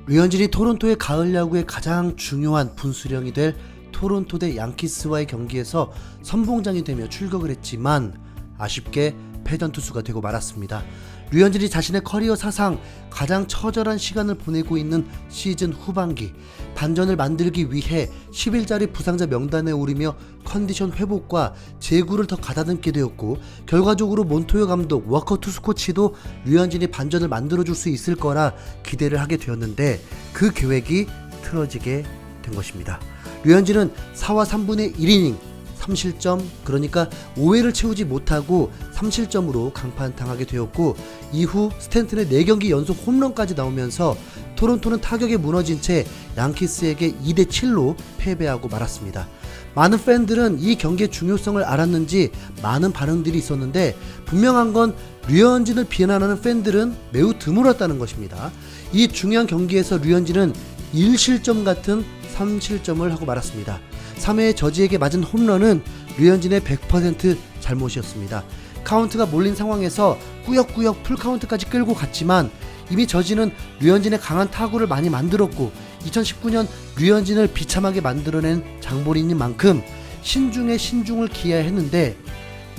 류현진이 토론토의 가을 야구의 가장 중요한 분수령이 될 토론토 대 양키스와의 경기에서 선봉장이 되며 출격을 했지만 아쉽게 패전 투수가 되고 말았습니다. 류현진이 자신의 커리어 사상 가장 처절한 시간을 보내고 있는 시즌 후반기, 반전을 만들기 위해 10일짜리 부상자 명단에 오르며 컨디션 회복과 제구를 더 가다듬게 되었고, 결과적으로 몬토요 감독, 워커 투수 코치도 류현진이 반전을 만들어줄 수 있을 거라 기대를 하게 되었는데 그 계획이 틀어지게 된 것입니다. 류현진은 4와 3분의 1이닝 3실점, 그러니까 5회를 채우지 못하고 3실점으로 강판당하게 되었고, 이후 스탠튼의 4경기 연속 홈런까지 나오면서 토론토는 타격에 무너진 채 양키스에게 2대7로 패배하고 말았습니다. 많은 팬들은 이 경기의 중요성을 알았는지 많은 반응들이 있었는데, 분명한 건 류현진을 비난하는 팬들은 매우 드물었다는 것입니다. 이 중요한 경기에서 류현진은 1실점 같은 3실점을 하고 말았습니다. 3회에 저지에게 맞은 홈런은 류현진의 100% 잘못이었습니다. 카운트가 몰린 상황에서 꾸역꾸역 풀카운트까지 끌고 갔지만 이미 저지는 류현진의 강한 타구를 많이 만들었고, 2019년 류현진을 비참하게 만들어낸 장본인인 만큼 신중에 신중을 기해야 했는데,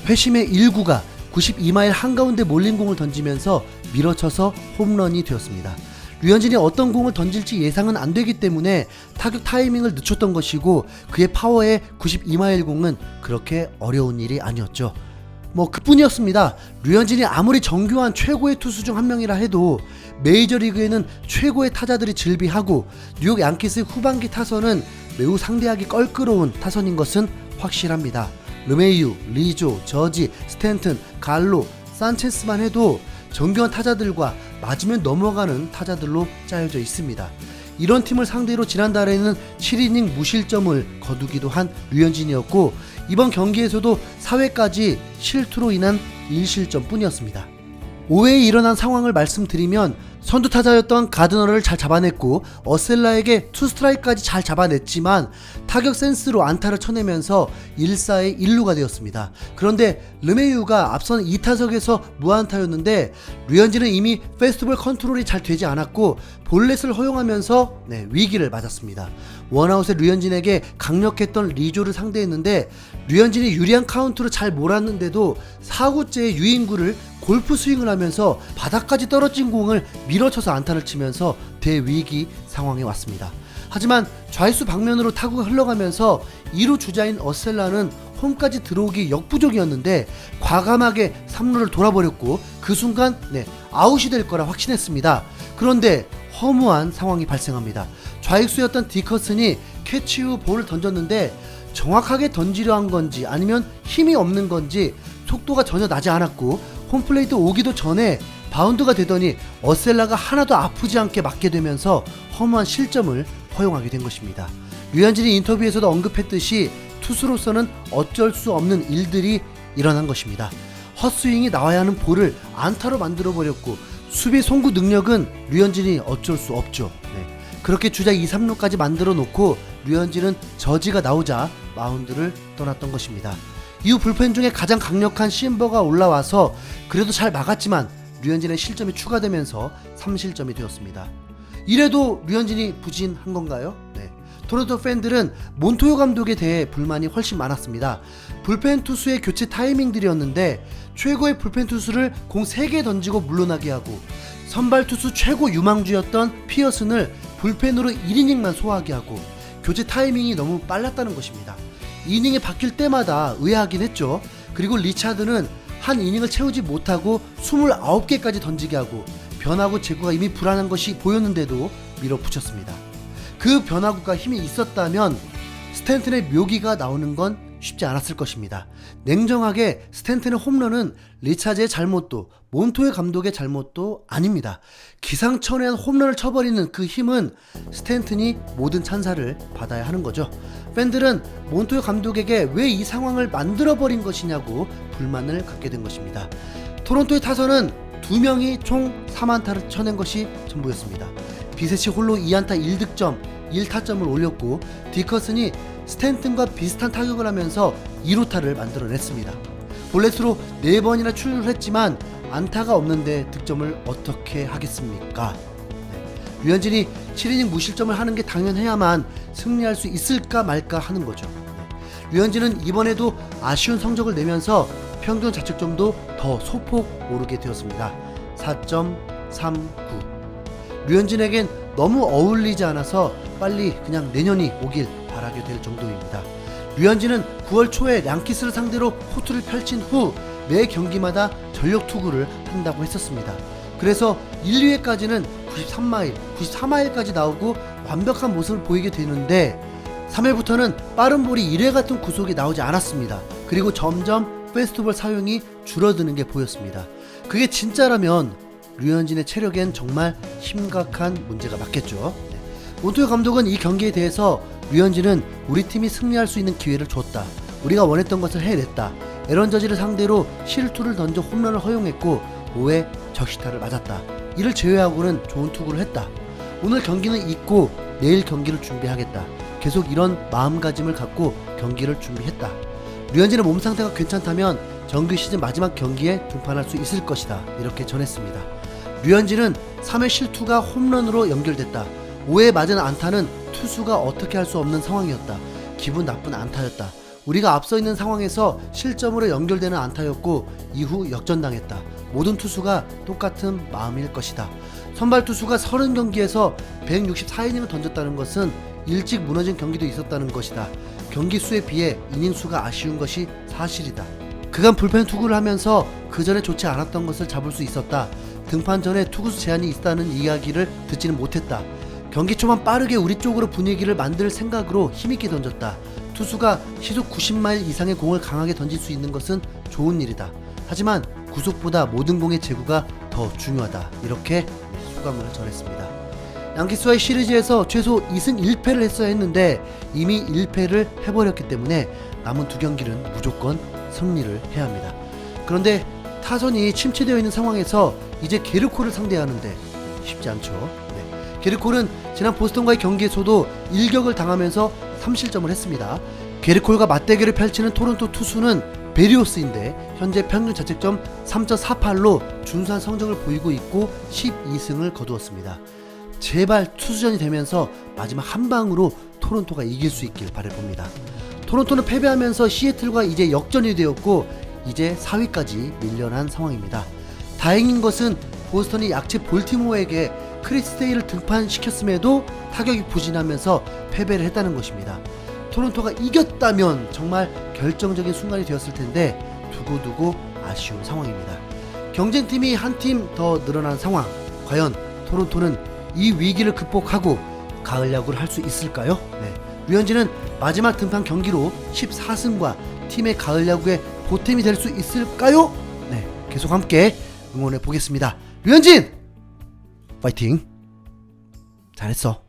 회심의 1구가 92마일 한가운데 몰린 공을 던지면서 밀어쳐서 홈런이 되었습니다. 류현진이 어떤 공을 던질지 예상은 안 되기 때문에 타격 타이밍을 늦췄던 것이고, 그의 파워에 92마일 공은 그렇게 어려운 일이 아니었죠. 그뿐이었습니다. 류현진이 아무리 정교한 최고의 투수 중 한 명이라 해도 메이저리그에는 최고의 타자들이 즐비하고, 뉴욕 양키스의 후반기 타선은 매우 상대하기 껄끄러운 타선인 것은 확실합니다. 르메이유, 리조, 저지, 스탠튼, 갈로, 산체스만 해도 정교한 타자들과 맞으면 넘어가는 타자들로 짜여져 있습니다. 이런 팀을 상대로 지난달에는 7이닝 무실점을 거두기도 한 류현진이었고, 이번 경기에서도 4회까지 실투로 인한 1실점 뿐이었습니다. 5회에 일어난 상황을 말씀드리면, 선두 타자였던 가드너를 잘 잡아냈고 어셀라에게 투스트라이크까지 잘 잡아냈지만 타격 센스로 안타를 쳐내면서 1사의 1루가 되었습니다. 그런데 르메이유가 앞선 2타석에서 무안타였는데 류현진은 이미 페스티벌 컨트롤이 잘 되지 않았고 볼넷을 허용하면서 위기를 맞았습니다. 원아웃의 류현진에게 강력했던 리조를 상대했는데 류현진이 유리한 카운트로 잘 몰았는데도 4구째의 유인구를 골프 스윙을 하면서 바닥까지 떨어진 공을 밀어쳐서 안타를 치면서 대위기 상황에 왔습니다. 하지만 좌익수 방면으로 타구가 흘러가면서 2루 주자인 어셀라는 홈까지 들어오기 역부족이었는데 과감하게 3루를 돌아버렸고, 그 순간 아웃이 될 거라 확신했습니다. 그런데 허무한 상황이 발생합니다. 좌익수였던 디커슨이 캐치 후 볼을 던졌는데 정확하게 던지려 한 건지 아니면 힘이 없는 건지 속도가 전혀 나지 않았고, 홈플레이트 오기도 전에 바운드가 되더니 어셀라가 하나도 아프지 않게 맞게 되면서 허무한 실점을 허용하게 된 것입니다. 류현진이 인터뷰에서도 언급했듯이 투수로서는 어쩔 수 없는 일들이 일어난 것입니다. 헛스윙이 나와야 하는 볼을 안타로 만들어버렸고, 수비 송구 능력은 류현진이 어쩔 수 없죠. 그렇게 주자 2, 3루까지 만들어 놓고 류현진은 저지가 나오자 마운드를 떠났던 것입니다. 이후 불펜 중에 가장 강력한 심버가 올라와서 그래도 잘 막았지만 류현진의 실점이 추가되면서 3실점이 되었습니다. 이래도 류현진이 부진한 건가요? 토론토 팬들은 몬토요 감독에 대해 불만이 훨씬 많았습니다. 불펜 투수의 교체 타이밍들이었는데 최고의 불펜 투수를 공 3개 던지고 물러나게 하고, 선발 투수 최고 유망주였던 피어슨을 불펜으로 1이닝만 소화하게 하고, 교체 타이밍이 너무 빨랐다는 것입니다. 이닝이 바뀔 때마다 의아하긴 했죠. 그리고 리차드는 한 이닝을 채우지 못하고 29개까지 던지게 하고, 변화구 제구가 이미 불안한 것이 보였는데도 밀어붙였습니다. 그 변화구가 힘이 있었다면 스탠튼의 묘기가 나오는 건 쉽지 않았을 것입니다. 냉정하게 스탠튼의 홈런은 리차드의 잘못도 몬토요 감독의 잘못도 아닙니다. 기상천외한 홈런을 쳐버리는 그 힘은 스탠튼이 모든 찬사를 받아야 하는 거죠. 팬들은 몬토요 감독에게 왜 이 상황을 만들어버린 것이냐고 불만을 갖게 된 것입니다. 토론토의 타선은 2명이 총 3안타를 쳐낸 것이 전부였습니다. 비세시 홀로 2안타 1득점 1타점을 올렸고, 디커슨이 스탠튼과 비슷한 타격을 하면서 2루타를 만들어냈습니다. 볼넷으로 4번이나 출루를 했지만 안타가 없는데 득점을 어떻게 하겠습니까? 류현진이 7이닝 무실점을 하는 게 당연해야만 승리할 수 있을까 말까 하는 거죠. 류현진은 이번에도 아쉬운 성적을 내면서 평균 자책점도 더 소폭 오르게 되었습니다. 4.39. 류현진에겐 너무 어울리지 않아서 빨리 그냥 내년이 오길 바라게 될 정도입니다. 류현진은 9월 초에 양키스를 상대로 호투를 펼친 후 매 경기마다 전력 투구를 한다고 했었습니다. 그래서 1, 2회까지는 93마일, 94마일까지 나오고 완벽한 모습을 보이게 되는데 3회부터는 빠른 볼이 1회 같은 구속이 나오지 않았습니다. 그리고 점점 페스트볼 사용이 줄어드는 게 보였습니다. 그게 진짜라면 류현진의 체력엔 정말 심각한 문제가 맞겠죠. 몬토요 감독은 이 경기에 대해서 류현진은 우리 팀이 승리할 수 있는 기회를 줬다. 우리가 원했던 것을 해냈다. 에런 저지를 상대로 실투를 던져 홈런을 허용했고 5회 적시타를 맞았다. 이를 제외하고는 좋은 투구를 했다. 오늘 경기는 잊고 내일 경기를 준비하겠다. 계속 이런 마음가짐을 갖고 경기를 준비했다. 류현진의 몸 상태가 괜찮다면 정규 시즌 마지막 경기에 등판할 수 있을 것이다. 이렇게 전했습니다. 류현진은 3회 실투가 홈런으로 연결됐다. 5회 맞은 안타는 투수가 어떻게 할 수 없는 상황이었다. 기분 나쁜 안타였다. 우리가 앞서 있는 상황에서 실점으로 연결되는 안타였고 이후 역전당했다. 모든 투수가 똑같은 마음일 것이다. 선발 투수가 30경기에서 164이닝을 던졌다는 것은 일찍 무너진 경기도 있었다는 것이다. 경기 수에 비해 이닝 수가 아쉬운 것이 사실이다. 그간 불펜 투구를 하면서 그 전에 좋지 않았던 것을 잡을 수 있었다. 등판 전에 투구수 제한이 있다는 이야기를 듣지는 못했다. 경기 초반 빠르게 우리 쪽으로 분위기를 만들 생각으로 힘있게 던졌다. 투수가 시속 90마일 이상의 공을 강하게 던질 수 있는 것은 좋은 일이다. 하지만 구속보다 모든 공의 제구가 더 중요하다. 이렇게 소감을 전했습니다. 양키스와의 시리즈에서 최소 2승 1패를 했어야 했는데 이미 1패를 해버렸기 때문에 남은 2경기는 무조건 승리를 해야 합니다. 그런데 타선이 침체되어 있는 상황에서 이제 게르코를 상대하는데 쉽지 않죠. 게르콜은 지난 보스턴과의 경기에서도 일격을 당하면서 3실점을 했습니다. 게르콜과 맞대결을 펼치는 토론토 투수는 베리오스인데 현재 평균 자책점 3.48로 준수한 성적을 보이고 있고 12승을 거두었습니다. 제발 투수전이 되면서 마지막 한 방으로 토론토가 이길 수 있길 바라봅니다. 토론토는 패배하면서 시애틀과 이제 역전이 되었고 이제 4위까지 밀려난 상황입니다. 다행인 것은 보스턴이 약체 볼티모어에게 크리스 테일을 등판시켰음에도 타격이 부진하면서 패배를 했다는 것입니다. 토론토가 이겼다면 정말 결정적인 순간이 되었을 텐데 두고두고 아쉬운 상황입니다. 경쟁팀이 한 팀 더 늘어난 상황. 과연 토론토는 이 위기를 극복하고 가을 야구를 할 수 있을까요? 류현진은 마지막 등판 경기로 14승과 팀의 가을 야구에 보탬이 될 수 있을까요? 계속 함께 응원해 보겠습니다. 류현진! 파이팅! 잘했어.